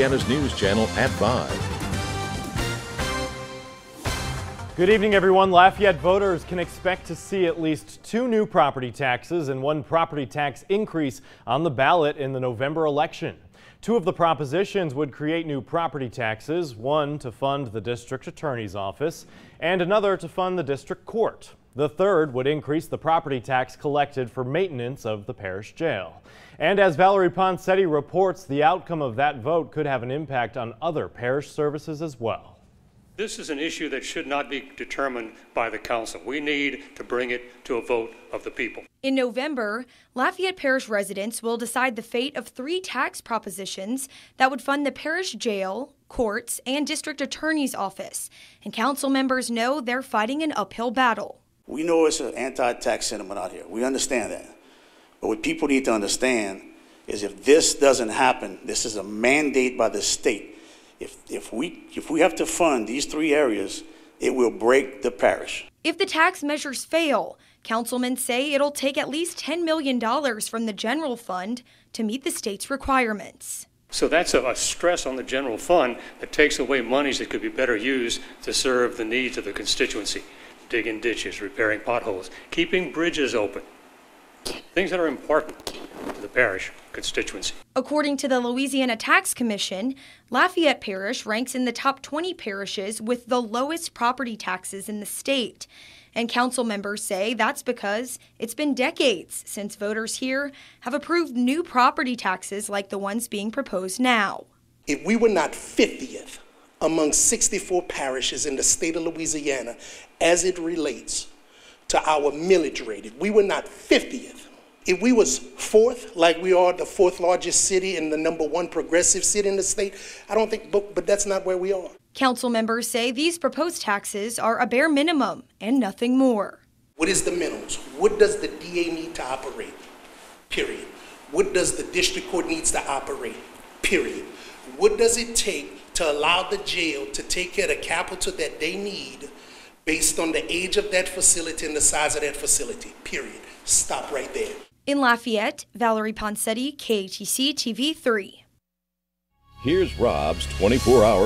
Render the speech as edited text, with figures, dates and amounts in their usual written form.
Louisiana's news channel at 5. Good evening, everyone. Lafayette voters can expect to see at least 2 new property taxes and 1 property tax increase on the ballot in the November election. 2 of the propositions would create new property taxes, one to fund the district attorney's office and another to fund the district court. The third would increase the property tax collected for maintenance of the parish jail. And as Valerie Poncetti reports, the outcome of that vote could have an impact on other parish services as well. This is an issue that should not be determined by the council. We need to bring it to a vote of the people. In November, Lafayette Parish residents will decide the fate of 3 tax propositions that would fund the parish jail, courts, and district attorney's office. And council members know they're fighting an uphill battle. We know it's an anti-tax sentiment out here. We understand that. But what people need to understand is if this doesn't happen, this is a mandate by the state. If we have to fund these 3 areas, it will break the parish. If the tax measures fail, councilmen say it'll take at least $10 million from the general fund to meet the state's requirements. So that's a stress on the general fund that takes away monies that could be better used to serve the needs of the constituency. Digging ditches, repairing potholes, keeping bridges open. Things that are important to the parish constituency. According to the Louisiana Tax Commission, Lafayette Parish ranks in the top 20 parishes with the lowest property taxes in the state. And council members say that's because it's been decades since voters here have approved new property taxes like the ones being proposed now. If we were not 50th among 64 parishes in the state of Louisiana as it relates to our millage rate, if we were not 50th, if we was 4th, like we are the 4th largest city and the #1 progressive city in the state, I don't think, but that's not where we are. Council members say these proposed taxes are a bare minimum and nothing more. What is the minimums? What does the DA need to operate? Period. What does the district court needs to operate? Period. What does it take to allow the jail to take care of the capital that they need based on the age of that facility and the size of that facility? Period. Stop right there. In Lafayette, Valerie Poncetti, KATC TV 3. Here's Rob's 24-hour